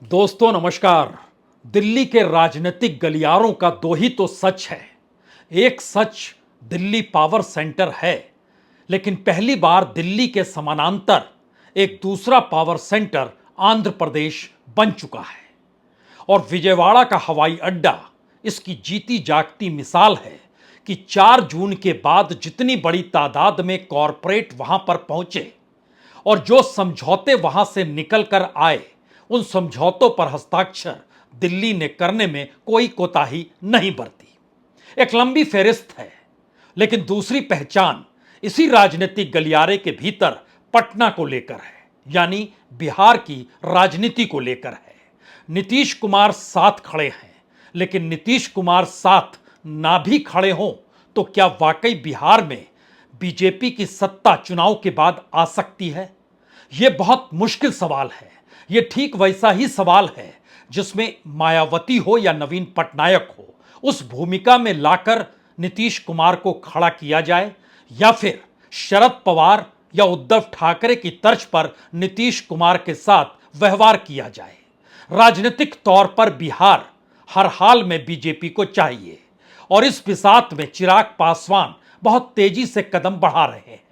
दोस्तों नमस्कार। दिल्ली के राजनीतिक गलियारों का दो ही तो सच है। एक सच दिल्ली पावर सेंटर है, लेकिन पहली बार दिल्ली के समानांतर एक दूसरा पावर सेंटर आंध्र प्रदेश बन चुका है। और विजयवाड़ा का हवाई अड्डा इसकी जीती जागती मिसाल है कि 4 जून के बाद जितनी बड़ी तादाद में कॉरपोरेट वहां पर पहुंचे और जो समझौते वहां से निकल कर आए, उन समझौतों पर हस्ताक्षर दिल्ली ने करने में कोई कोताही नहीं बरती। एक लंबी फेहरिस्त है, लेकिन दूसरी पहचान इसी राजनीतिक गलियारे के भीतर पटना को लेकर है, यानी बिहार की राजनीति को लेकर है। नीतीश कुमार साथ खड़े हैं, लेकिन नीतीश कुमार साथ ना भी खड़े हों तो क्या वाकई बिहार में बीजेपी की सत्ता चुनाव के बाद आ सकती है? यह बहुत मुश्किल सवाल है। यह ठीक वैसा ही सवाल है जिसमें मायावती हो या नवीन पटनायक हो, उस भूमिका में लाकर नीतीश कुमार को खड़ा किया जाए, या फिर शरद पवार या उद्धव ठाकरे की तर्ज पर नीतीश कुमार के साथ व्यवहार किया जाए। राजनीतिक तौर पर बिहार हर हाल में बीजेपी को चाहिए और इस बिसात में चिराग पासवान बहुत तेजी से कदम बढ़ा रहे हैं।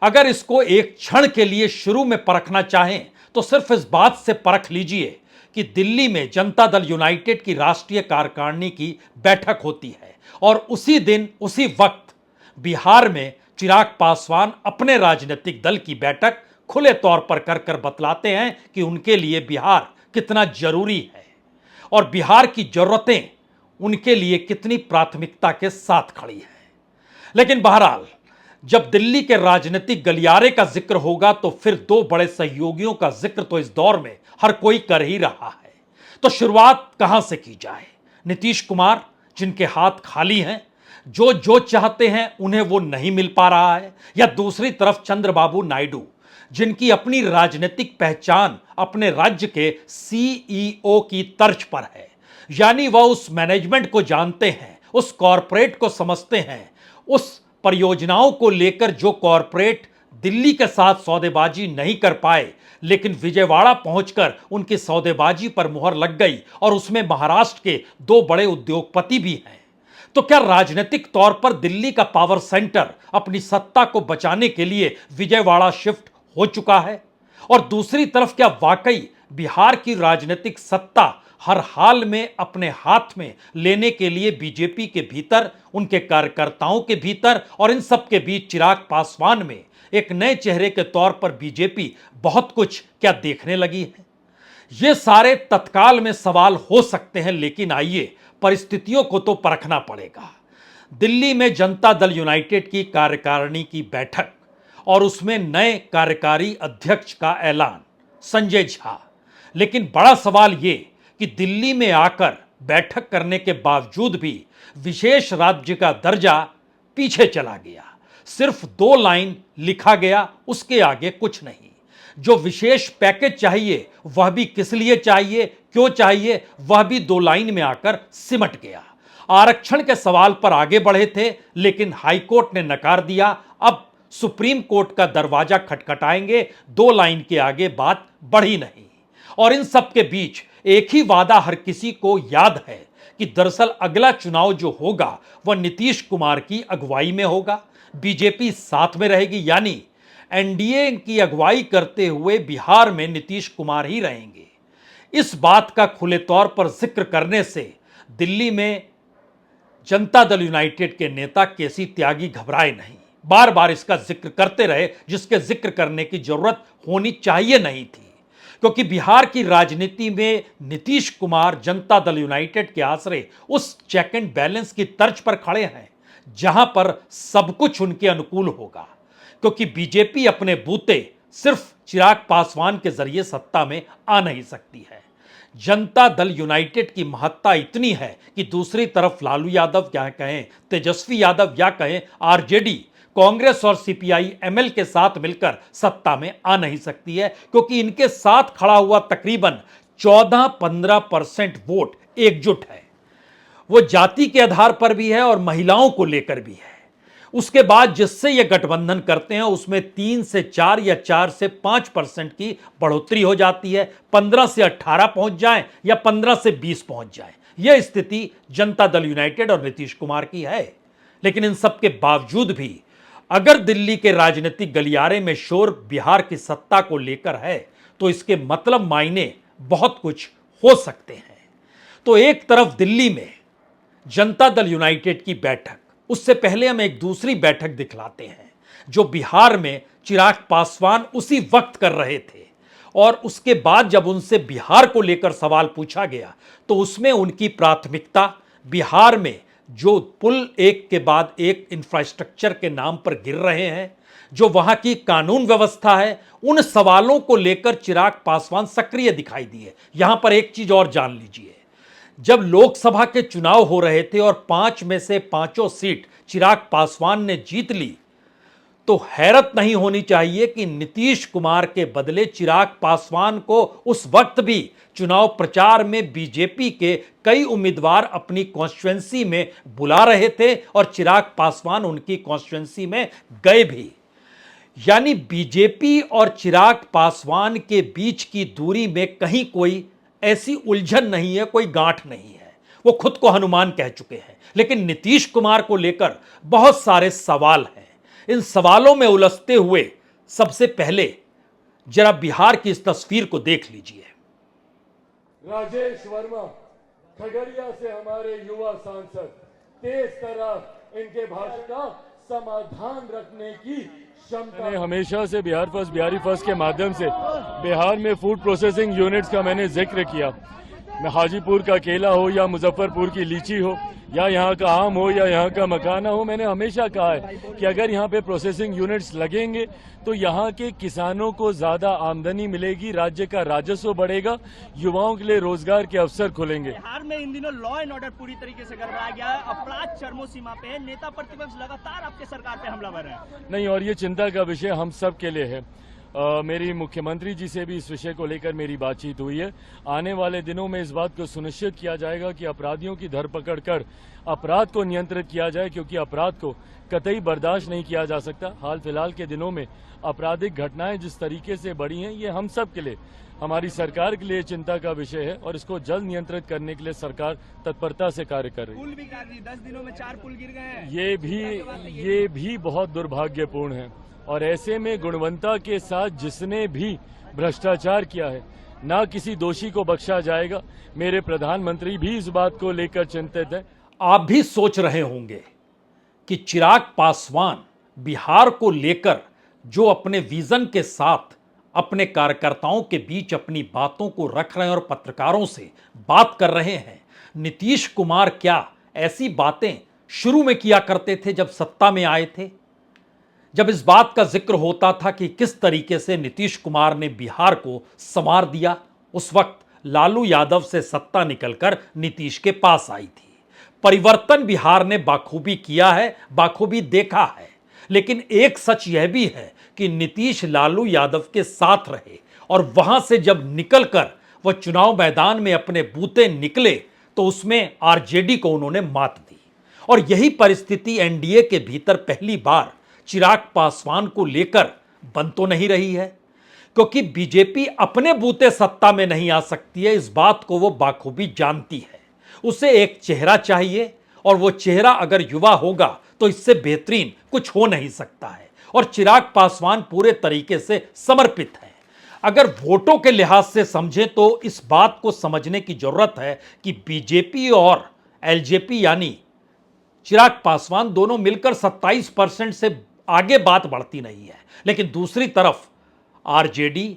अगर इसको एक क्षण के लिए शुरू में परखना चाहें तो सिर्फ इस बात से परख लीजिए कि दिल्ली में जनता दल यूनाइटेड की राष्ट्रीय कार्यकारिणी की बैठक होती है और उसी दिन उसी वक्त बिहार में चिराग पासवान अपने राजनीतिक दल की बैठक खुले तौर पर कर कर बतलाते हैं कि उनके लिए बिहार कितना जरूरी है और बिहार की जरूरतें उनके लिए कितनी प्राथमिकता के साथ खड़ी है। लेकिन बहरहाल, जब दिल्ली के राजनीतिक गलियारे का जिक्र होगा तो फिर दो बड़े सहयोगियों का जिक्र तो इस दौर में हर कोई कर ही रहा है। तो शुरुआत कहां से की जाए? नीतीश कुमार, जिनके हाथ खाली हैं, जो चाहते हैं उन्हें वो नहीं मिल पा रहा है, या दूसरी तरफ चंद्रबाबू नायडू, जिनकी अपनी राजनीतिक पहचान अपने राज्य के सीईओ की तर्ज पर है, यानी वह उस मैनेजमेंट को जानते हैं, उस कॉरपोरेट को समझते हैं, उस परियोजनाओं को लेकर जो कॉरपोरेट दिल्ली के साथ सौदेबाजी नहीं कर पाए, लेकिन विजयवाड़ा पहुंचकर उनकी सौदेबाजी पर मुहर लग गई और उसमें महाराष्ट्र के दो बड़े उद्योगपति भी हैं। तो क्या राजनीतिक तौर पर दिल्ली का पावर सेंटर अपनी सत्ता को बचाने के लिए विजयवाड़ा शिफ्ट हो चुका है? और दूसरी तरफ क्या वाकई बिहार की राजनीतिक सत्ता हर हाल में अपने हाथ में लेने के लिए बीजेपी के भीतर, उनके कार्यकर्ताओं के भीतर और इन सब के बीच चिराग पासवान में एक नए चेहरे के तौर पर बीजेपी बहुत कुछ क्या देखने लगी है? ये सारे तत्काल में सवाल हो सकते हैं, लेकिन आइए परिस्थितियों को तो परखना पड़ेगा। दिल्ली में जनता दल यूनाइटेड की कार्यकारिणी की बैठक और उसमें नए कार्यकारी अध्यक्ष का ऐलान, संजय झा। लेकिन बड़ा सवाल ये कि दिल्ली में आकर बैठक करने के बावजूद भी विशेष राज्य का दर्जा पीछे चला गया। सिर्फ 2 लाइन लिखा गया, उसके आगे कुछ नहीं। जो विशेष पैकेज चाहिए वह भी किस लिए चाहिए, क्यों चाहिए, वह भी 2 लाइन में आकर सिमट गया। आरक्षण के सवाल पर आगे बढ़े थे, लेकिन हाईकोर्ट ने नकार दिया। अब सुप्रीम कोर्ट का दरवाजा खटखटाएंगे, 2 लाइन के आगे बात बढ़ी नहीं। और इन सब के बीच एक ही वादा हर किसी को याद है कि दरअसल अगला चुनाव जो होगा वह नीतीश कुमार की अगुवाई में होगा, बीजेपी साथ में रहेगी, यानी एनडीए की अगुवाई करते हुए बिहार में नीतीश कुमार ही रहेंगे। इस बात का खुले तौर पर जिक्र करने से दिल्ली में जनता दल यूनाइटेड के नेता केसी त्यागी घबराए नहीं, बार बार इसका जिक्र करते रहे, जिसके जिक्र करने की जरूरत होनी चाहिए नहीं थी, क्योंकि बिहार की राजनीति में नीतीश कुमार जनता दल यूनाइटेड के आसरे उस चेक एंड बैलेंस की तर्ज पर खड़े हैं जहां पर सब कुछ उनके अनुकूल होगा, क्योंकि बीजेपी अपने बूते सिर्फ चिराग पासवान के जरिए सत्ता में आ नहीं सकती है। जनता दल यूनाइटेड की महत्ता इतनी है कि दूसरी तरफ लालू यादव क्या कहें, तेजस्वी यादव या कहें आरजेडी, कांग्रेस और सीपीआई एमएल के साथ मिलकर सत्ता में आ नहीं सकती है, क्योंकि इनके साथ खड़ा हुआ तकरीबन 14-15% वोट एकजुट है। वो जाति के आधार पर भी है और महिलाओं को लेकर भी है। उसके बाद जिससे ये गठबंधन करते हैं उसमें 3 से 4 या 4 से 5% की बढ़ोतरी हो जाती है, 15 से 18 पहुंच जाए या 15 से 20 पहुंच जाए। यह स्थिति जनता दल यूनाइटेड और नीतीश कुमार की है। लेकिन इन सब के बावजूद भी अगर दिल्ली के राजनीतिक गलियारे में शोर बिहार की सत्ता को लेकर है तो इसके मतलब मायने बहुत कुछ हो सकते हैं। तो एक तरफ दिल्ली में जनता दल यूनाइटेड की बैठक, उससे पहले हम एक दूसरी बैठक दिखलाते हैं जो बिहार में चिराग पासवान उसी वक्त कर रहे थे, और उसके बाद जब उनसे बिहार को लेकर सवाल पूछा गया तो उसमें उनकी प्राथमिकता बिहार में जो पुल एक के बाद एक इंफ्रास्ट्रक्चर के नाम पर गिर रहे हैं, जो वहां की कानून व्यवस्था है, उन सवालों को लेकर चिराग पासवान सक्रिय दिखाई दिए। यहां पर एक चीज और जान लीजिए, जब लोकसभा के चुनाव हो रहे थे और 5 में से 5 सीट चिराग पासवान ने जीत ली, तो हैरत नहीं होनी चाहिए कि नीतीश कुमार के बदले चिराग पासवान को उस वक्त भी चुनाव प्रचार में बीजेपी के कई उम्मीदवार अपनी कॉन्स्टिट्यूएंसी में बुला रहे थे और चिराग पासवान उनकी कॉन्स्टिट्यूएंसी में गए भी। यानी बीजेपी और चिराग पासवान के बीच की दूरी में कहीं कोई ऐसी उलझन नहीं है, कोई गांठ नहीं है। वो खुद को हनुमान कह चुके हैं। लेकिन नीतीश कुमार को लेकर बहुत सारे सवाल हैं। इन सवालों में उलझते हुए सबसे पहले जरा बिहार की इस तस्वीर को देख लीजिए। राजेश वर्मा खगड़िया से हमारे युवा सांसद, तेज तरह इनके भाषण का समाधान रखने की क्षमता। मैंने हमेशा से बिहार फर्स्ट, बिहारी फर्स्ट के माध्यम से बिहार में फूड प्रोसेसिंग यूनिट्स का मैंने जिक्र किया। मैं हाजीपुर का केला हो या मुजफ्फरपुर की लीची हो या यहाँ का आम हो या यहाँ का मखाना हो, मैंने हमेशा कहा है कि अगर यहाँ पे प्रोसेसिंग यूनिट्स लगेंगे तो यहाँ के किसानों को ज्यादा आमदनी मिलेगी, राज्य का राजस्व बढ़ेगा, युवाओं के लिए रोजगार के अवसर खुलेंगे। बिहार में इन दिनों लॉ एंड ऑर्डर पूरी तरीके से गड़बड़ा गया है, अपराध चरमो सीमा पे है, नेता प्रतिपक्ष लगातार आपके सरकार पे हमलावर है। नहीं, और ये चिंता का विषय हम सब के लिए है। मेरी मुख्यमंत्री जी से भी इस विषय को लेकर मेरी बातचीत हुई है। आने वाले दिनों में इस बात को सुनिश्चित किया जाएगा कि अपराधियों की धरपकड़ कर अपराध को नियंत्रित किया जाए, क्योंकि अपराध को कतई बर्दाश्त नहीं किया जा सकता। हाल फिलहाल के दिनों में आपराधिक घटनाएं जिस तरीके से बढ़ी हैं, ये हम सब के लिए, हमारी सरकार के लिए चिंता का विषय है और इसको जल्द नियंत्रित करने के लिए सरकार तत्परता से कार्य कर रही है। पुल भी 10 दिनों में 4 पुल गिर गए हैं। ये भी बहुत दुर्भाग्यपूर्ण है, और ऐसे में गुणवत्ता के साथ जिसने भी भ्रष्टाचार किया है, ना किसी दोषी को बख्शा जाएगा। मेरे प्रधानमंत्री भी इस बात को लेकर चिंतित है। आप भी सोच रहे होंगे कि चिराग पासवान बिहार को लेकर जो अपने विजन के साथ अपने कार्यकर्ताओं के बीच अपनी बातों को रख रहे हैं और पत्रकारों से बात कर रहे हैं, नीतीश कुमार क्या ऐसी बातें शुरू में किया करते थे जब सत्ता में आए थे? जब इस बात का जिक्र होता था कि किस तरीके से नीतीश कुमार ने बिहार को संवार दिया, उस वक्त लालू यादव से सत्ता निकलकर नीतीश के पास आई थी। परिवर्तन बिहार ने बाखूबी किया है, बाखूबी देखा है। लेकिन एक सच यह भी है कि नीतीश लालू यादव के साथ रहे, और वहां से जब निकलकर वह चुनाव मैदान में अपने बूते निकले तो उसमें आरजेडी को उन्होंने मात दी। और यही परिस्थिति एनडीए के भीतर पहली बार चिराग पासवान को लेकर बन तो नहीं रही है, क्योंकि बीजेपी अपने बूते सत्ता में नहीं आ सकती है। इस बात को वो बाखूबी जानती है। उसे एक चेहरा चाहिए, और वो चेहरा अगर युवा होगा तो इससे बेहतरीन कुछ हो नहीं सकता है। और चिराग पासवान पूरे तरीके से समर्पित है। अगर वोटों के लिहाज से समझें तो इस बात को समझने की जरूरत है कि बीजेपी और एलजेपी यानी चिराग पासवान दोनों मिलकर 27% से आगे बात बढ़ती नहीं है। लेकिन दूसरी तरफ आरजेडी,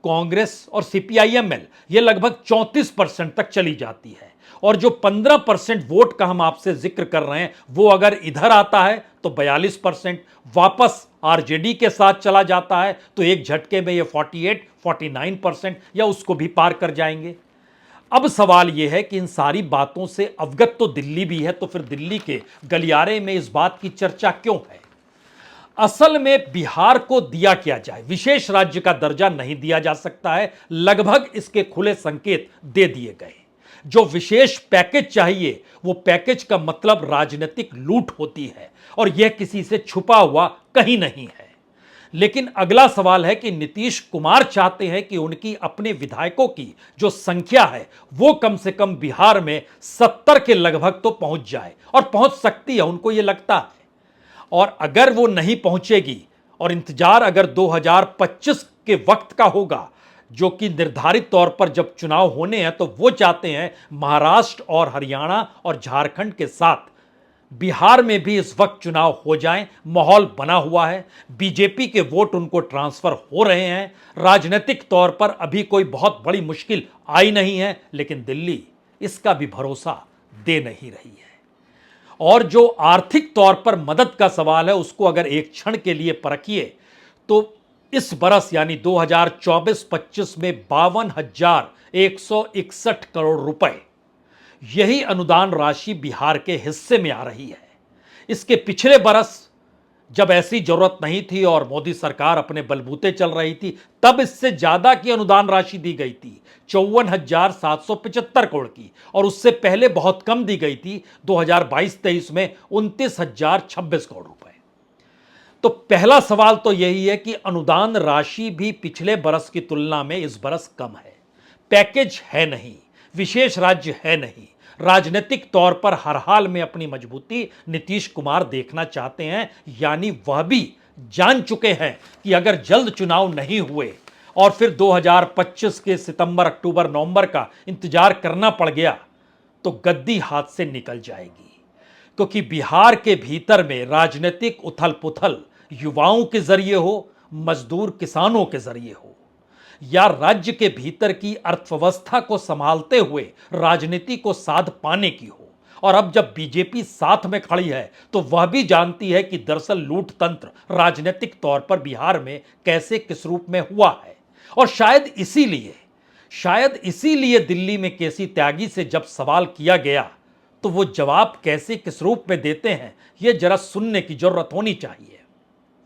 कांग्रेस और सीपीआईएमएल ये लगभग 34% तक चली जाती है। और जो 15% वोट का हम आपसे जिक्र कर रहे हैं, वो अगर इधर आता है तो 42% वापस आरजेडी के साथ चला जाता है, तो एक झटके में ये 48-49% या उसको भी पार कर जाएंगे। अब सवाल यह है कि इन सारी बातों से अवगत तो दिल्ली भी है, तो फिर दिल्ली के गलियारे में इस बात की चर्चा क्यों है? असल में बिहार को दिया क्या जाए? विशेष राज्य का दर्जा नहीं दिया जा सकता है, लगभग इसके खुले संकेत दे दिए गए। जो विशेष पैकेज चाहिए वो पैकेज का मतलब राजनीतिक लूट होती है और यह किसी से छुपा हुआ कहीं नहीं है। लेकिन अगला सवाल है कि नीतीश कुमार चाहते हैं कि उनकी अपने विधायकों की जो संख्या है वो कम से कम बिहार में 70 के लगभग तो पहुंच जाए, और पहुंच सकती है, उनको यह लगता है। और अगर वो नहीं पहुंचेगी और इंतजार अगर 2025 के वक्त का होगा, जो कि निर्धारित तौर पर जब चुनाव होने हैं, तो वो चाहते हैं महाराष्ट्र और हरियाणा और झारखंड के साथ बिहार में भी इस वक्त चुनाव हो जाएं। माहौल बना हुआ है, बीजेपी के वोट उनको ट्रांसफर हो रहे हैं, राजनीतिक तौर पर अभी कोई बहुत बड़ी मुश्किल आई नहीं है, लेकिन दिल्ली इसका भी भरोसा दे नहीं रही है। और जो आर्थिक तौर पर मदद का सवाल है उसको अगर एक क्षण के लिए परखिए तो इस बरस यानी 2024-25 में 52,161 करोड़ रुपए यही अनुदान राशि बिहार के हिस्से में आ रही है। इसके पिछले बरस जब ऐसी जरूरत नहीं थी और मोदी सरकार अपने बलबूते चल रही थी, तब इससे ज्यादा की अनुदान राशि दी गई थी, 54,775 करोड़ की, और उससे पहले बहुत कम दी गई थी 2022-23 में 29,026 करोड़ रुपए। तो पहला सवाल तो यही है कि अनुदान राशि भी पिछले बरस की तुलना में इस बरस कम है, पैकेज है नहीं, विशेष राज्य है नहीं। राजनीतिक तौर पर हर हाल में अपनी मजबूती नीतीश कुमार देखना चाहते हैं, यानी वह भी जान चुके हैं कि अगर जल्द चुनाव नहीं हुए और फिर 2025 के सितंबर, अक्टूबर, नवंबर का इंतजार करना पड़ गया तो गद्दी हाथ से निकल जाएगी। क्योंकि बिहार के भीतर में राजनीतिक उथल पुथल युवाओं के जरिए हो, मजदूर किसानों के जरिए हो, या राज्य के भीतर की अर्थव्यवस्था को संभालते हुए राजनीति को साध पाने की हो। और अब जब बीजेपी साथ में खड़ी है तो वह भी जानती है कि दरअसल लूट तंत्र राजनीतिक तौर पर बिहार में कैसे किस रूप में हुआ है। और शायद इसीलिए दिल्ली में केसी त्यागी से जब सवाल किया गया तो वो जवाब कैसे किस रूप में देते हैं, ये जरा सुनने की जरूरत होनी चाहिए।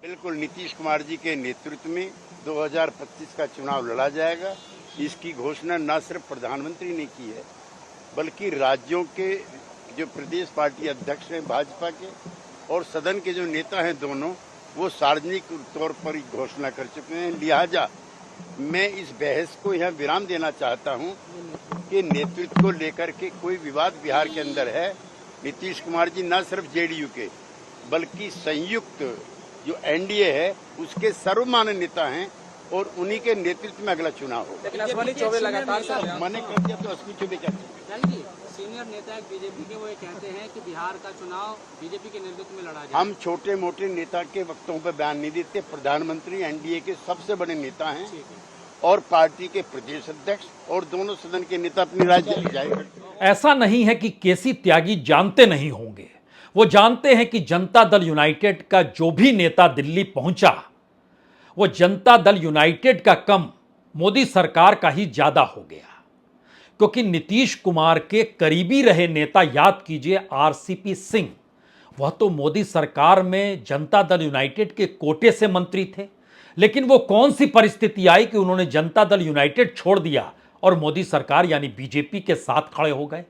बिल्कुल, नीतीश कुमार जी के नेतृत्व में 2025 का चुनाव लड़ा जाएगा। इसकी घोषणा न सिर्फ प्रधानमंत्री ने की है, बल्कि राज्यों के जो प्रदेश पार्टी अध्यक्ष हैं भाजपा के और सदन के जो नेता हैं दोनों, वो सार्वजनिक तौर पर घोषणा कर चुके हैं। लिहाजा मैं इस बहस को यहाँ विराम देना चाहता हूँ कि नेतृत्व को लेकर के कोई विवाद बिहार के अंदर है। नीतीश कुमार जी न सिर्फ जेडीयू के बल्कि संयुक्त जो एनडीए है उसके सर्वमान्य नेता हैं और उन्हीं के नेतृत्व में अगला चुनाव होगा। लेकिन अश्विनी चौबे लगातार मैंने कर दिया तो अश्विनी चौबे क्या सीनियर नेता बीजेपी के, वो ये कहते हैं कि बिहार का चुनाव बीजेपी के नेतृत्व में लड़ा जाए। हम छोटे मोटे नेता के वक्तों पर बयान नहीं देते। प्रधानमंत्री एनडीए के सबसे बड़े नेता हैं और पार्टी के प्रदेश अध्यक्ष और दोनों सदन के नेता अपनी राय जारी। ऐसा नहीं है कि केसी त्यागी जानते नहीं होंगे, वो जानते हैं कि जनता दल यूनाइटेड का जो भी नेता दिल्ली पहुंचा वो जनता दल यूनाइटेड का कम मोदी सरकार का ही ज्यादा हो गया। क्योंकि नीतीश कुमार के करीबी रहे नेता, याद कीजिए आरसीपी सिंह, वह तो मोदी सरकार में जनता दल यूनाइटेड के कोटे से मंत्री थे। लेकिन वो कौन सी परिस्थिति आई कि उन्होंने जनता दल यूनाइटेड छोड़ दिया और मोदी सरकार यानी बीजेपी के साथ खड़े हो गए।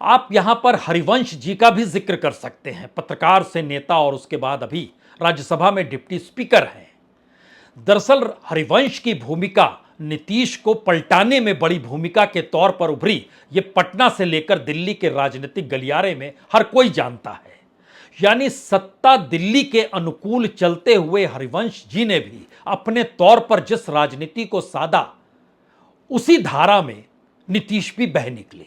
आप यहां पर हरिवंश जी का भी जिक्र कर सकते हैं, पत्रकार से नेता और उसके बाद अभी राज्यसभा में डिप्टी स्पीकर हैं। दरअसल हरिवंश की भूमिका नीतीश को पलटाने में बड़ी भूमिका के तौर पर उभरी, ये पटना से लेकर दिल्ली के राजनीतिक गलियारे में हर कोई जानता है। यानी सत्ता दिल्ली के अनुकूल चलते हुए हरिवंश जी ने भी अपने तौर पर जिस राजनीति को साधा उसी धारा में नीतीश भी बह निकले।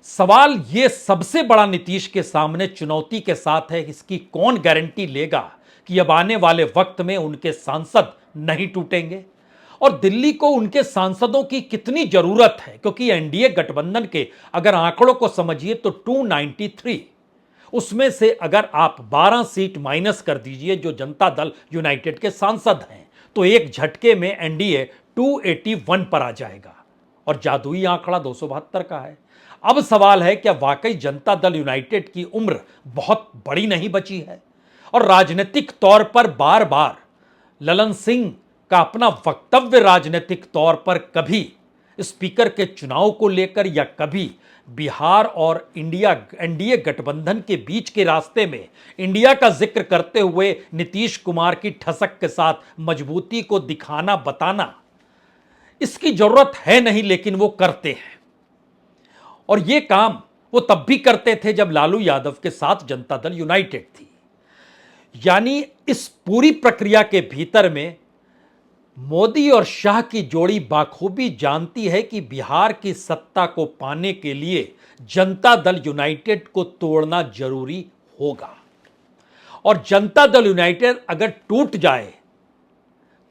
सवाल ये सबसे बड़ा नीतीश के सामने चुनौती के साथ है, इसकी कौन गारंटी लेगा कि अब आने वाले वक्त में उनके सांसद नहीं टूटेंगे और दिल्ली को उनके सांसदों की कितनी जरूरत है। क्योंकि एनडीए गठबंधन के अगर आंकड़ों को समझिए तो 293, उसमें से अगर आप 12 सीट माइनस कर दीजिए जो जनता दल यूनाइटेड के सांसद हैं, तो एक झटके में एनडीए 281 पर आ जाएगा और जादुई आंकड़ा 272 का है। अब सवाल है क्या वाकई जनता दल यूनाइटेड की उम्र बहुत बड़ी नहीं बची है? और राजनीतिक तौर पर बार बार ललन सिंह का अपना वक्तव्य राजनीतिक तौर पर कभी स्पीकर के चुनाव को लेकर या कभी बिहार और एनडीए गठबंधन के बीच के रास्ते में इंडिया का जिक्र करते हुए नीतीश कुमार की ठसक के साथ मजबूती को दिखाना बताना, इसकी जरूरत है नहीं, लेकिन वो करते हैं। और ये काम वो तब भी करते थे जब लालू यादव के साथ जनता दल यूनाइटेड थी। यानी इस पूरी प्रक्रिया के भीतर में मोदी और शाह की जोड़ी बाखूबी जानती है कि बिहार की सत्ता को पाने के लिए जनता दल यूनाइटेड को तोड़ना जरूरी होगा। और जनता दल यूनाइटेड अगर टूट जाए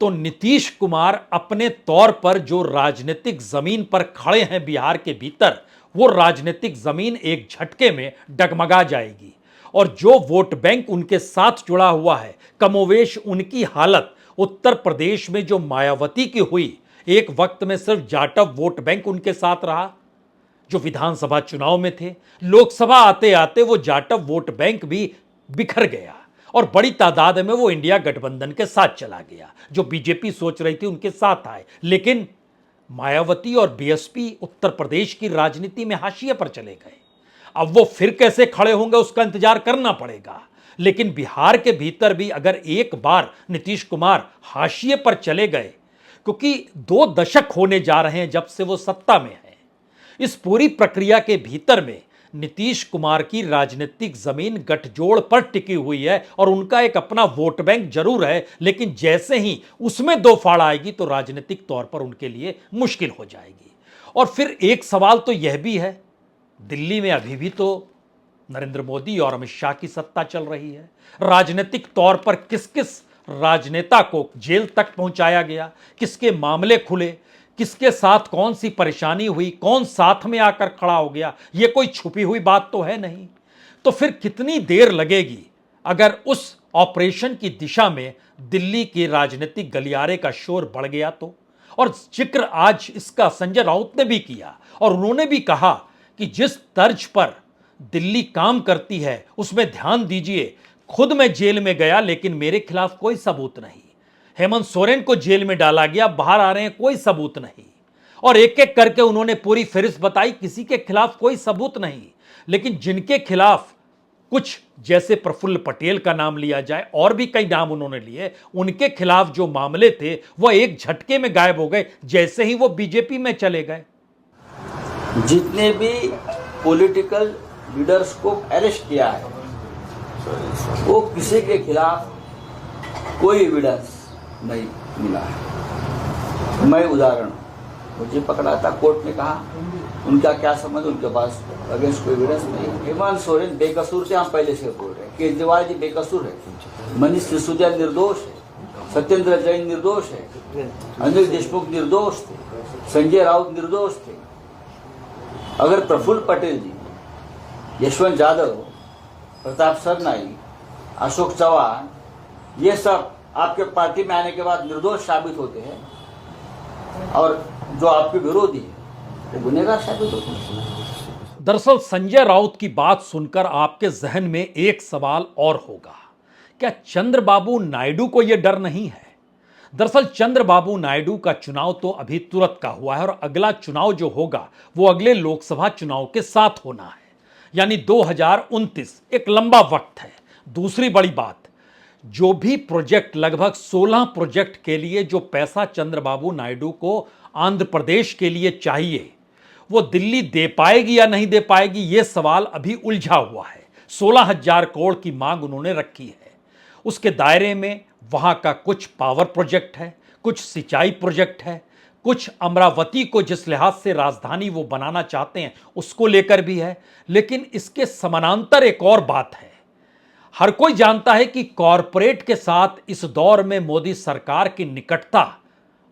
तो नीतीश कुमार अपने तौर पर जो राजनीतिक जमीन पर खड़े हैं बिहार के भीतर, वो राजनीतिक जमीन एक झटके में डगमगा जाएगी। और जो वोट बैंक उनके साथ जुड़ा हुआ है, कमोवेश उनकी हालत उत्तर प्रदेश में जो मायावती की हुई, एक वक्त में सिर्फ जाटव वोट बैंक उनके साथ रहा जो विधानसभा चुनाव में थे। लोकसभा आते आते वो जाटव वोट बैंक भी बिखर गया और बड़ी तादाद में वो इंडिया गठबंधन के साथ चला गया। जो बीजेपी सोच रही थी उनके साथ आए, लेकिन मायावती और बीएसपी उत्तर प्रदेश की राजनीति में हाशिए पर चले गए। अब वो फिर कैसे खड़े होंगे उसका इंतजार करना पड़ेगा। लेकिन बिहार के भीतर भी अगर एक बार नीतीश कुमार हाशिए पर चले गए, क्योंकि 2 दशक होने जा रहे हैं जब से वो सत्ता में है, इस पूरी प्रक्रिया के भीतर में नीतीश कुमार की राजनीतिक जमीन गठजोड़ पर टिकी हुई है और उनका एक अपना वोट बैंक जरूर है, लेकिन जैसे ही उसमें 2 फाड़ आएगी तो राजनीतिक तौर पर उनके लिए मुश्किल हो जाएगी। और फिर एक सवाल तो यह भी है, दिल्ली में अभी भी तो नरेंद्र मोदी और अमित शाह की सत्ता चल रही है। राजनीतिक तौर पर किस किस राजनेता को जेल तक पहुंचाया गया, किसके मामले खुले, किसके साथ कौन सी परेशानी हुई, कौन साथ में आकर खड़ा हो गया, ये कोई छुपी हुई बात तो है नहीं। तो फिर कितनी देर लगेगी अगर उस ऑपरेशन की दिशा में दिल्ली के राजनीतिक गलियारे का शोर बढ़ गया तो। और जिक्र आज इसका संजय राउत ने भी किया और उन्होंने भी कहा कि जिस तर्ज पर दिल्ली काम करती है उसमें ध्यान दीजिए। खुद मैं जेल में गया लेकिन मेरे खिलाफ कोई सबूत नहीं। हेमंत सोरेन को जेल में डाला गया, बाहर आ रहे हैं, कोई सबूत नहीं। और एक एक करके उन्होंने पूरी फहरिस्त बताई, किसी के खिलाफ कोई सबूत नहीं। लेकिन जिनके खिलाफ कुछ, जैसे प्रफुल्ल पटेल का नाम लिया जाए, और भी कई नाम उन्होंने लिए, उनके खिलाफ जो मामले थे वह एक झटके में गायब हो गए जैसे ही वो बीजेपी में चले गए। जितने भी पॉलिटिकल लीडर्स को अरेस्ट किया है वो किसी के खिलाफ कोई एविडेंस नहीं मिला है। मैं उदाहरण, मुझे पकड़ा था, कोर्ट ने कहा उनका क्या संबंध, उनके पास अगेंस्ट कोई एविडेंस नहीं। हेमंत सोरेन बेकसूर थे, हम पहले से बोल रहे हैं। केजरीवाल जी बेकसूर है, मनीष सिसोदिया निर्दोष है, सत्येंद्र जैन निर्दोष है, अनिल देशमुख निर्दोष थे, संजय राउत निर्दोष थे। अगर प्रफुल्ल पटेल जी, यशवंत यादव, प्रताप सरनाई, अशोक चौहान, ये सब आपके पार्टी में आने के बाद निर्दोष साबित होते हैं और जो आपके विरोधी है वो गुनहगार साबित होते हैं। दरअसल संजय राउत की बात सुनकर आपके जहन में एक सवाल और होगा, क्या चंद्रबाबू नायडू को यह डर नहीं है? दरअसल चंद्रबाबू नायडू का चुनाव तो अभी तुरंत का हुआ है और अगला चुनाव जो होगा वो अगले लोकसभा चुनाव के साथ होना है, यानी 2029, एक लंबा वक्त है। दूसरी बड़ी बात, जो भी प्रोजेक्ट, लगभग 16 प्रोजेक्ट के लिए जो पैसा चंद्रबाबू नायडू को आंध्र प्रदेश के लिए चाहिए, वो दिल्ली दे पाएगी या नहीं दे पाएगी, ये सवाल अभी उलझा हुआ है। 16,000 करोड़ की मांग उन्होंने रखी है। उसके दायरे में वहां का कुछ पावर प्रोजेक्ट है, कुछ सिंचाई प्रोजेक्ट है, कुछ अमरावती को जिस लिहाज से राजधानी वो बनाना चाहते हैं उसको लेकर भी है। लेकिन इसके समानांतर एक और बात है, हर कोई जानता है कि कॉरपोरेट के साथ इस दौर में मोदी सरकार की निकटता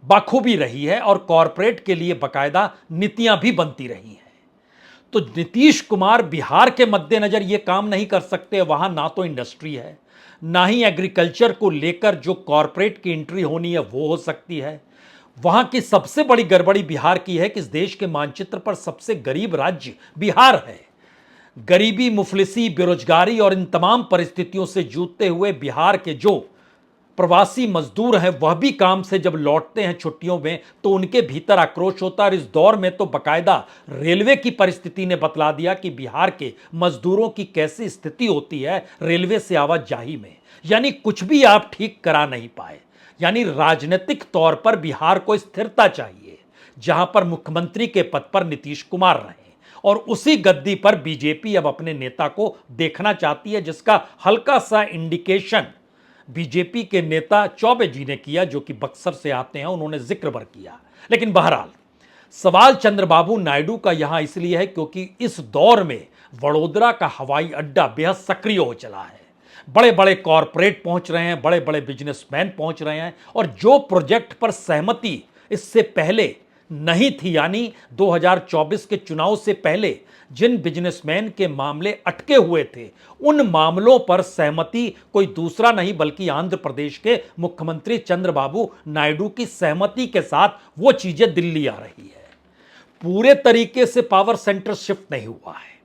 बाखूबी रही है और कॉरपोरेट के लिए बाकायदा नीतियां भी बनती रही हैं। तो नीतीश कुमार बिहार के मद्देनजर ये काम नहीं कर सकते। वहां ना तो इंडस्ट्री है, ना ही एग्रीकल्चर को लेकर जो कॉरपोरेट की एंट्री होनी है वो हो सकती है। वहां की सबसे बड़ी गड़बड़ी बिहार की है कि इस देश के मानचित्र पर सबसे गरीब राज्य बिहार है। गरीबी, मुफलिसी, बेरोजगारी और इन तमाम परिस्थितियों से जूझते हुए बिहार के जो प्रवासी मजदूर हैं वह भी काम से जब लौटते हैं छुट्टियों में तो उनके भीतर आक्रोश होता है। और इस दौर में तो बकायदा रेलवे की परिस्थिति ने बतला दिया कि बिहार के मजदूरों की कैसी स्थिति होती है रेलवे से आवाजाही में। यानी कुछ भी आप ठीक करा नहीं पाए। यानी राजनीतिक तौर पर बिहार को स्थिरता चाहिए, जहां पर मुख्यमंत्री के पद पर नीतीश कुमार रहे, और उसी गद्दी पर बीजेपी अब अपने नेता को देखना चाहती है, जिसका हल्का सा इंडिकेशन बीजेपी के नेता चौबे जी ने किया, जो कि बक्सर से आते हैं, उन्होंने जिक्र भर किया। लेकिन बहरहाल सवाल चंद्रबाबू नायडू का यहां इसलिए है क्योंकि इस दौर में वडोदरा का हवाई अड्डा बेहद सक्रिय हो चला है। बड़े बड़े कॉरपोरेट पहुंच रहे हैं, बड़े बड़े बिजनेसमैन पहुंच रहे हैं, और जो प्रोजेक्ट पर सहमति इससे पहले नहीं थी, यानी 2024 के चुनाव से पहले जिन बिजनेसमैन के मामले अटके हुए थे, उन मामलों पर सहमति कोई दूसरा नहीं बल्कि आंध्र प्रदेश के मुख्यमंत्री चंद्रबाबू नायडू की सहमति के साथ वो चीजें दिल्ली आ रही है। पूरे तरीके से पावर सेंटर शिफ्ट नहीं हुआ है,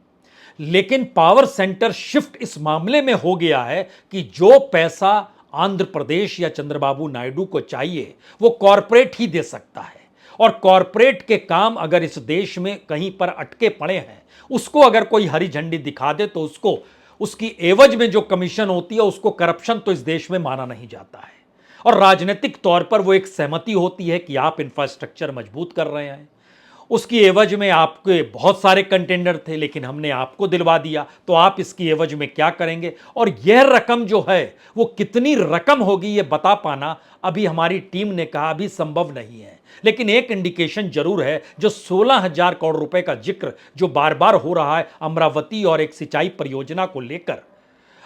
लेकिन पावर सेंटर शिफ्ट इस मामले में हो गया है कि जो पैसा आंध्र प्रदेश या चंद्रबाबू नायडू को चाहिए वो कॉरपोरेट ही दे सकता है। और कॉरपोरेट के काम अगर इस देश में कहीं पर अटके पड़े हैं, उसको अगर कोई हरी झंडी दिखा दे तो उसको उसकी एवज में जो कमीशन होती है उसको करप्शन तो इस देश में माना नहीं जाता है। और राजनीतिक तौर पर वो एक सहमति होती है कि आप इंफ्रास्ट्रक्चर मजबूत कर रहे हैं, उसकी एवज में आपके बहुत सारे कंटेंडर थे लेकिन हमने आपको दिलवा दिया, तो आप इसकी एवज में क्या करेंगे। और यह रकम जो है वो कितनी रकम होगी ये बता पाना अभी हमारी टीम ने कहा अभी संभव नहीं है। लेकिन एक इंडिकेशन जरूर है, जो 16,000 करोड़ रुपए का जिक्र जो बार बार हो रहा है अमरावती और एक सिंचाई परियोजना को लेकर,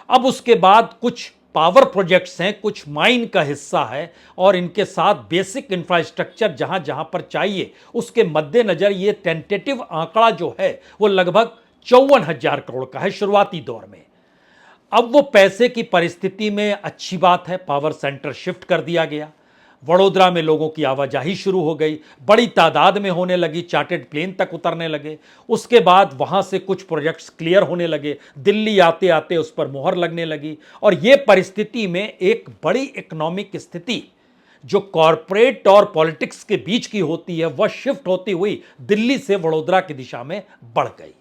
अब उसके बाद कुछ पावर प्रोजेक्ट्स हैं, कुछ माइन का हिस्सा है, और इनके साथ बेसिक इंफ्रास्ट्रक्चर जहां जहां पर चाहिए, उसके मद्देनजर ये टेंटेटिव आंकड़ा जो है वो लगभग 54,000 करोड़ का है शुरुआती दौर में। अब वो पैसे की परिस्थिति में अच्छी बात है, पावर सेंटर शिफ्ट कर दिया गया, वडोदरा में लोगों की आवाजाही शुरू हो गई, बड़ी तादाद में होने लगी, चार्टर्ड प्लेन तक उतरने लगे, उसके बाद वहां से कुछ प्रोजेक्ट्स क्लियर होने लगे, दिल्ली आते आते उस पर मोहर लगने लगी। और ये परिस्थिति में एक बड़ी इकोनॉमिक स्थिति जो कॉरपोरेट और पॉलिटिक्स के बीच की होती है वह शिफ्ट होती हुई दिल्ली से वडोदरा की दिशा में बढ़ गई।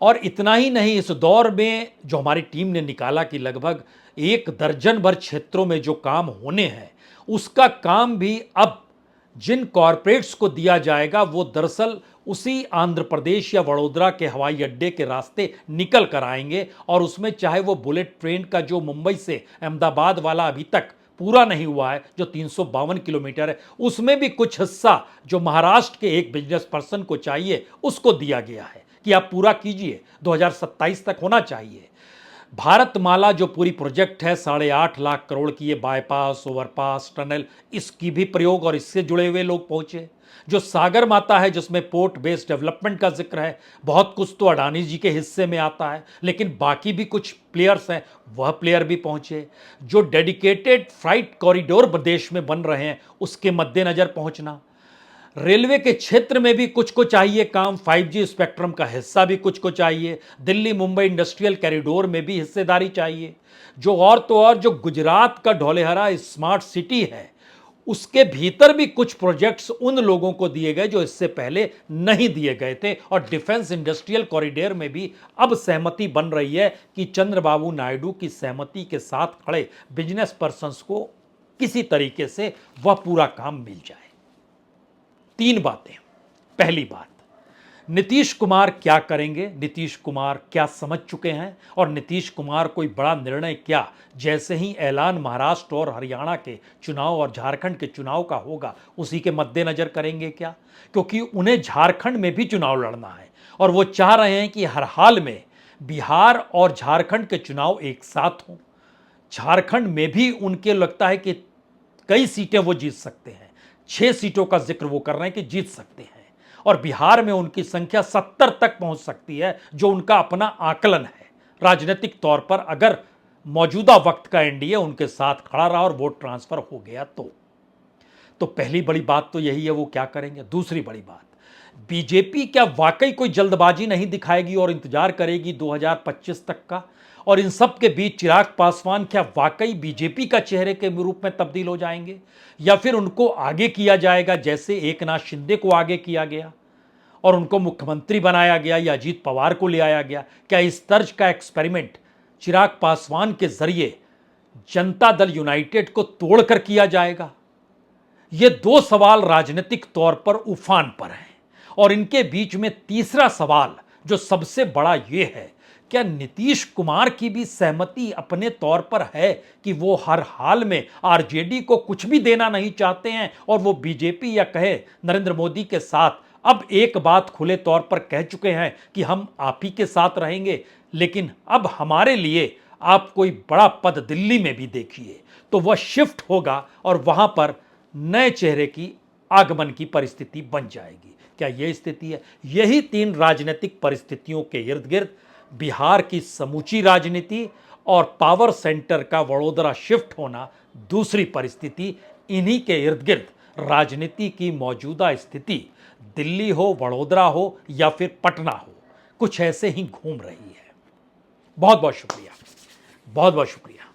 और इतना ही नहीं, इस दौर में जो हमारी टीम ने निकाला कि लगभग 1 दर्जन भर क्षेत्रों में जो काम होने हैं, उसका काम भी अब जिन कॉरपोरेट्स को दिया जाएगा वो दरअसल उसी आंध्र प्रदेश या वडोदरा के हवाई अड्डे के रास्ते निकल कर आएंगे। और उसमें चाहे वो बुलेट ट्रेन का जो मुंबई से अहमदाबाद वाला अभी तक पूरा नहीं हुआ है, जो 352 किलोमीटर है, उसमें भी कुछ हिस्सा जो महाराष्ट्र के एक बिजनेस पर्सन को चाहिए उसको दिया गया है कि आप पूरा कीजिए, 2027 तक होना चाहिए। भारतमाला जो पूरी प्रोजेक्ट है 8.5 लाख करोड़ की, ये बाईपास, ओवरपास, टनल, इसकी भी प्रयोग और इससे जुड़े हुए लोग पहुंचे। जो सागर माता है जिसमें पोर्ट बेस्ड डेवलपमेंट का जिक्र है, बहुत कुछ तो अडानी जी के हिस्से में आता है, लेकिन बाकी भी कुछ प्लेयर्स हैं, वह प्लेयर भी पहुंचे। जो डेडिकेटेड फ्राइट कॉरिडोर प्रदेश में बन रहे हैं उसके मद्देनजर पहुंचना, रेलवे के क्षेत्र में भी कुछ को चाहिए काम, 5G स्पेक्ट्रम का हिस्सा भी कुछ को चाहिए, दिल्ली मुंबई इंडस्ट्रियल कॉरिडोर में भी हिस्सेदारी चाहिए। जो और तो और जो गुजरात का ढोलेहरा स्मार्ट सिटी है उसके भीतर भी कुछ प्रोजेक्ट्स उन लोगों को दिए गए जो इससे पहले नहीं दिए गए थे। और डिफेंस इंडस्ट्रियल कॉरिडोर में भी अब सहमति बन रही है कि चंद्रबाबू नायडू की सहमति के साथ खड़े बिजनेस पर्संस को किसी तरीके से वह पूरा काम मिल जाए। 3 बातें। पहली बात, नीतीश कुमार क्या करेंगे, नीतीश कुमार क्या समझ चुके हैं, और नीतीश कुमार कोई बड़ा निर्णय क्या जैसे ही ऐलान महाराष्ट्र और हरियाणा के चुनाव और झारखंड के चुनाव का होगा उसी के मद्देनजर करेंगे क्या, क्योंकि उन्हें झारखंड में भी चुनाव लड़ना है और वो चाह रहे हैं कि हर हाल में बिहार और झारखंड के चुनाव एक साथ हों। झारखंड में भी उनके लगता है कि कई सीटें वो जीत सकते हैं, 6 सीटों का जिक्र वो कर रहे हैं कि जीत सकते हैं, और बिहार में उनकी संख्या 70 तक पहुंच सकती है, जो उनका अपना आकलन है राजनीतिक तौर पर, अगर मौजूदा वक्त का एनडीए उनके साथ खड़ा रहा और वोट ट्रांसफर हो गया तो। तो पहली बड़ी बात तो यही है, वो क्या करेंगे। दूसरी बड़ी बात, बीजेपी क्या वाकई कोई जल्दबाजी नहीं दिखाएगी और इंतजार करेगी 2025 तक का, और इन सब के बीच चिराग पासवान क्या वाकई बीजेपी का चेहरे के रूप में तब्दील हो जाएंगे, या फिर उनको आगे किया जाएगा जैसे एकनाथ शिंदे को आगे किया गया और उनको मुख्यमंत्री बनाया गया या अजीत पवार को ले आया गया। क्या इस तर्ज का एक्सपेरिमेंट चिराग पासवान के जरिए जनता दल यूनाइटेड को तोड़कर किया जाएगा? ये दो सवाल राजनीतिक तौर पर उफान पर हैं, और इनके बीच में तीसरा सवाल जो सबसे बड़ा ये है, क्या नीतीश कुमार की भी सहमति अपने तौर पर है कि वो हर हाल में आरजेडी को कुछ भी देना नहीं चाहते हैं और वो बीजेपी या कहे नरेंद्र मोदी के साथ अब एक बात खुले तौर पर कह चुके हैं कि हम आप ही के साथ रहेंगे, लेकिन अब हमारे लिए आप कोई बड़ा पद दिल्ली में भी देखिए। तो वह शिफ्ट होगा और वहां पर नए चेहरे की आगमन की परिस्थिति बन जाएगी। क्या यह स्थिति है? यही तीन राजनीतिक परिस्थितियों के इर्द गिर्द बिहार की समूची राजनीति और पावर सेंटर का वडोदरा शिफ्ट होना दूसरी परिस्थिति, इन्हीं के इर्द गिर्द राजनीति की मौजूदा स्थिति दिल्ली हो, वडोदरा हो या फिर पटना हो, कुछ ऐसे ही घूम रही है। बहुत बहुत शुक्रिया, बहुत बहुत शुक्रिया।